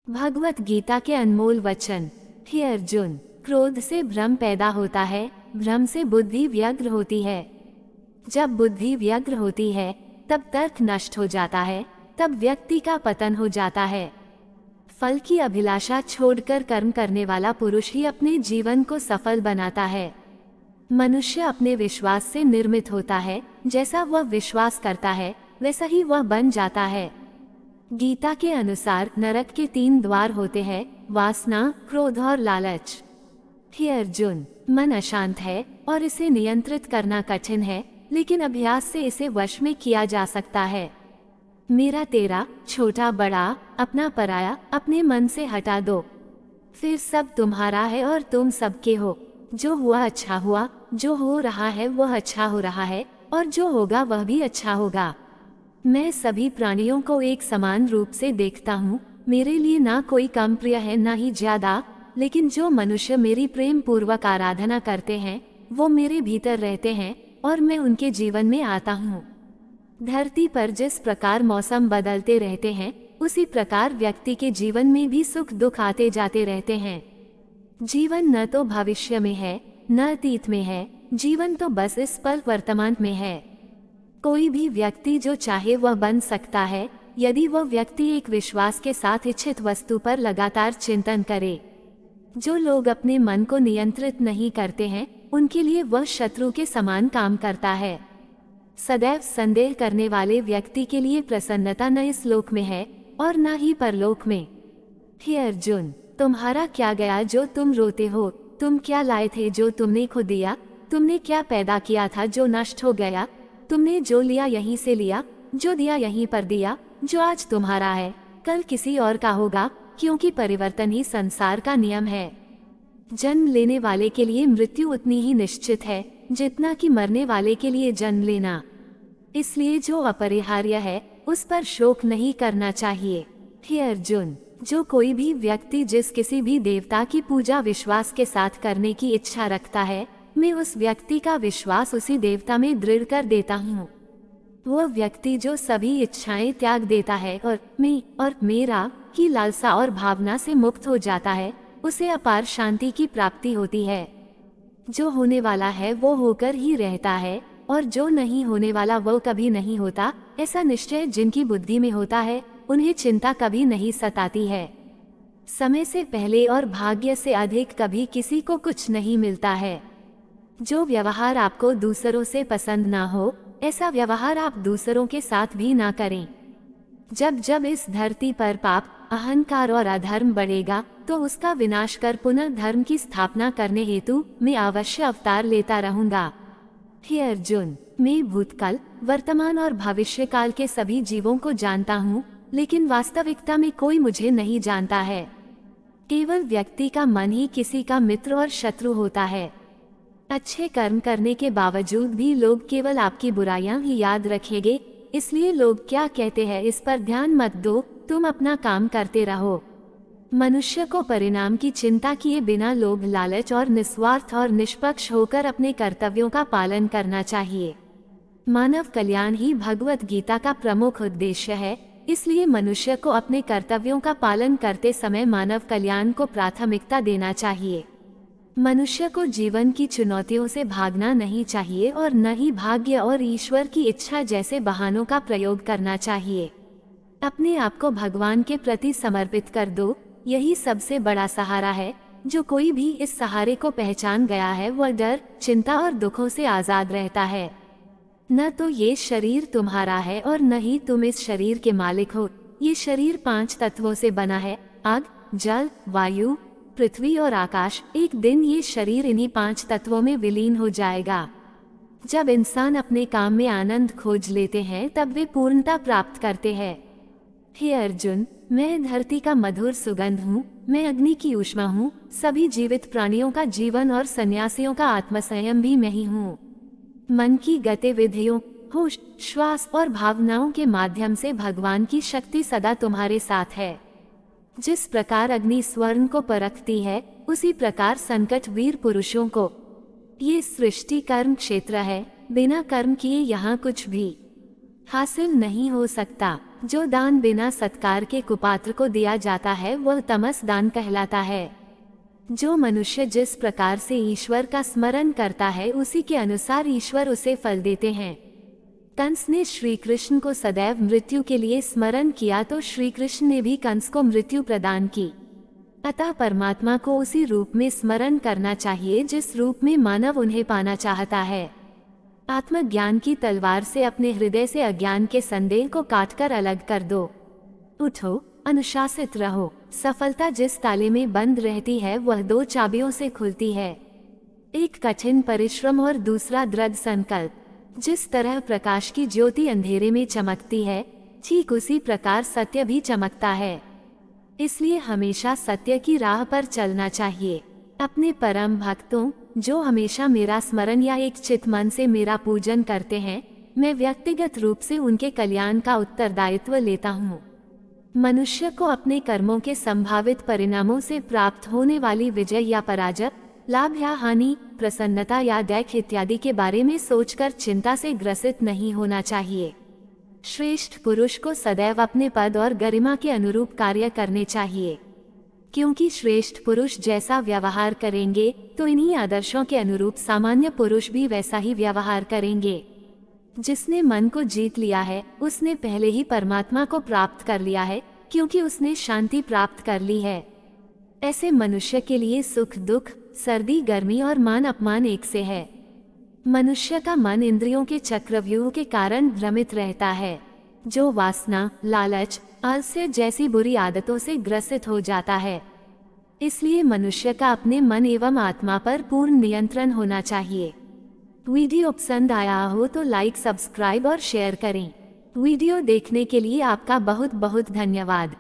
भगवत गीता के अनमोल वचन। हे अर्जुन, क्रोध से भ्रम पैदा होता है, भ्रम से बुद्धि व्यग्र होती है। जब बुद्धि व्यग्र होती है तब तर्क नष्ट हो जाता है, तब व्यक्ति का पतन हो जाता है। फल की अभिलाषा छोड़कर कर्म करने वाला पुरुष ही अपने जीवन को सफल बनाता है। मनुष्य अपने विश्वास से निर्मित होता है, जैसा वह विश्वास करता है वैसा ही वह बन जाता है। गीता के अनुसार नरक के 3 द्वार होते हैं, वासना, क्रोध और लालच। हे अर्जुन, मन अशांत है और इसे नियंत्रित करना कठिन है, लेकिन अभ्यास से इसे वश में किया जा सकता है। मेरा तेरा, छोटा बड़ा, अपना पराया अपने मन से हटा दो, फिर सब तुम्हारा है और तुम सबके हो। जो हुआ अच्छा हुआ, जो हो रहा है वह अच्छा हो रहा है, और जो होगा वह भी अच्छा होगा। मैं सभी प्राणियों को एक समान रूप से देखता हूँ। मेरे लिए ना कोई कम प्रिय है ना ही ज्यादा, लेकिन जो मनुष्य मेरी प्रेम पूर्वक आराधना करते हैं वो मेरे भीतर रहते हैं और मैं उनके जीवन में आता हूँ। धरती पर जिस प्रकार मौसम बदलते रहते हैं, उसी प्रकार व्यक्ति के जीवन में भी सुख दुख आते जाते रहते हैं। जीवन न तो भविष्य में है न अतीत में है, जीवन तो बस इस पल वर्तमान में है। कोई भी व्यक्ति जो चाहे वह बन सकता है, यदि वह व्यक्ति एक विश्वास के साथ इच्छित वस्तु पर लगातार चिंतन करे। जो लोग अपने मन को नियंत्रित नहीं करते हैं, उनके लिए वह शत्रु के समान काम करता है। सदैव संदेह करने वाले व्यक्ति के लिए प्रसन्नता न इस लोक में है और न ही परलोक में। हे अर्जुन, तुम्हारा क्या गया जो तुम रोते हो? तुम क्या लाए थे जो तुमने खो दिया? तुमने क्या पैदा किया था जो नष्ट हो गया? तुमने जो लिया यहीं से लिया, जो दिया यहीं पर दिया। जो आज तुम्हारा है कल किसी और का होगा, क्योंकि परिवर्तन ही संसार का नियम है। जन्म लेने वाले के लिए मृत्यु उतनी ही निश्चित है जितना कि मरने वाले के लिए जन्म लेना। इसलिए जो अपरिहार्य है उस पर शोक नहीं करना चाहिए। हे अर्जुन, जो कोई भी व्यक्ति जिस किसी भी देवता की पूजा विश्वास के साथ करने की इच्छा रखता है, मैं उस व्यक्ति का विश्वास उसी देवता में दृढ़ कर देता हूँ। वह व्यक्ति जो सभी इच्छाएं त्याग देता है और मैं और मेरा की लालसा और भावना से मुक्त हो जाता है, उसे अपार शांति की प्राप्ति होती है। जो होने वाला है वो होकर ही रहता है, और जो नहीं होने वाला वो कभी नहीं होता। ऐसा निश्चय जिनकी बुद्धि में होता है, उन्हें चिंता कभी नहीं सताती है। समय से पहले और भाग्य से अधिक कभी किसी को कुछ नहीं मिलता है। जो व्यवहार आपको दूसरों से पसंद ना हो, ऐसा व्यवहार आप दूसरों के साथ भी ना करें। जब जब इस धरती पर पाप, अहंकार और अधर्म बढ़ेगा, तो उसका विनाश कर पुनः धर्म की स्थापना करने हेतु मैं अवश्य अवतार लेता रहूंगा। हे अर्जुन, मैं भूतकाल, वर्तमान और भविष्य काल के सभी जीवों को जानता हूँ, लेकिन वास्तविकता में कोई मुझे नहीं जानता है। केवल व्यक्ति का मन ही किसी का मित्र और शत्रु होता है। अच्छे कर्म करने के बावजूद भी लोग केवल आपकी बुराइयां ही याद रखेंगे, इसलिए लोग क्या कहते हैं इस पर ध्यान मत दो, तुम अपना काम करते रहो। मनुष्य को परिणाम की चिंता किए बिना लोभ, लालच और निस्वार्थ और निष्पक्ष होकर अपने कर्तव्यों का पालन करना चाहिए। मानव कल्याण ही भगवत गीता का प्रमुख उद्देश्य है, इसलिए मनुष्य को अपने कर्तव्यों का पालन करते समय मानव कल्याण को प्राथमिकता देना चाहिए। मनुष्य को जीवन की चुनौतियों से भागना नहीं चाहिए और न ही भाग्य और ईश्वर की इच्छा जैसे बहानों का प्रयोग करना चाहिए। अपने आप को भगवान के प्रति समर्पित कर दो, यही सबसे बड़ा सहारा है। जो कोई भी इस सहारे को पहचान गया है वह डर, चिंता और दुखों से आजाद रहता है। न तो ये शरीर तुम्हारा है और न ही तुम इस शरीर के मालिक हो। ये शरीर 5 तत्वों से बना है, आग, जल, वायु, पृथ्वी और आकाश। एक दिन ये शरीर इन्हीं 5 तत्वों में विलीन हो जाएगा। जब इंसान अपने काम में आनंद खोज लेते हैं तब वे पूर्णता प्राप्त करते हैं। हे अर्जुन, मैं धरती का मधुर सुगंध हूँ, मैं अग्नि की ऊष्मा हूँ, सभी जीवित प्राणियों का जीवन और सन्यासियों का आत्मसंयम भी मैं ही हूँ। मन की गतिविधियों, होश, श्वास और भावनाओं के माध्यम से भगवान की शक्ति सदा तुम्हारे साथ है। जिस प्रकार अग्नि स्वर्ण को परखती है, उसी प्रकार संकट वीर पुरुषों को। ये सृष्टि कर्म क्षेत्र है, बिना कर्म किए यहाँ कुछ भी हासिल नहीं हो सकता। जो दान बिना सत्कार के कुपात्र को दिया जाता है वह तमस दान कहलाता है। जो मनुष्य जिस प्रकार से ईश्वर का स्मरण करता है उसी के अनुसार ईश्वर उसे फल देते हैं। कंस ने श्री कृष्ण को सदैव मृत्यु के लिए स्मरण किया तो श्री कृष्ण ने भी कंस को मृत्यु प्रदान की। अतः परमात्मा को उसी रूप में स्मरण करना चाहिए जिस रूप में मानव उन्हें पाना चाहता है। आत्मज्ञान की तलवार से अपने हृदय से अज्ञान के संदेह को काटकर अलग कर दो। उठो, अनुशासित रहो। सफलता जिस ताले में बंद रहती है वह 2 चाबियों से खुलती है, एक कठिन परिश्रम और दूसरा दृढ़ संकल्प। जिस तरह प्रकाश की ज्योति अंधेरे में चमकती है, ठीक उसी प्रकार सत्य भी चमकता है। इसलिए हमेशा सत्य की राह पर चलना चाहिए। अपने परम भक्तों, जो हमेशा मेरा स्मरण या एक चित मन से मेरा पूजन करते हैं, मैं व्यक्तिगत रूप से उनके कल्याण का उत्तरदायित्व लेता हूँ। मनुष्य को अपने कर्मों के संभावित परिणामों से प्राप्त होने वाली विजय या पराजय, लाभ या हानि, प्रसन्नता या दैख इत्यादि के बारे में सोचकर चिंता से ग्रसित नहीं होना चाहिए। श्रेष्ठ पुरुष को सदैव अपने पद और गरिमा के अनुरूप कार्य करने चाहिए, क्योंकि श्रेष्ठ पुरुष जैसा व्यवहार करेंगे तो इन्हीं आदर्शों के अनुरूप सामान्य पुरुष भी वैसा ही व्यवहार करेंगे। जिसने मन को जीत लिया है उसने पहले ही परमात्मा को प्राप्त कर लिया है, क्योंकि उसने शांति प्राप्त कर ली है। ऐसे मनुष्य के लिए सुख दुख, सर्दी गर्मी और मान अपमान एक से है। मनुष्य का मन इंद्रियों के चक्रव्यूह के कारण भ्रमित रहता है, जो वासना, लालच, आलस्य जैसी बुरी आदतों से ग्रसित हो जाता है। इसलिए मनुष्य का अपने मन एवं आत्मा पर पूर्ण नियंत्रण होना चाहिए। वीडियो पसंद आया हो तो लाइक, सब्सक्राइब और शेयर करें। वीडियो देखने के लिए आपका बहुत बहुत धन्यवाद।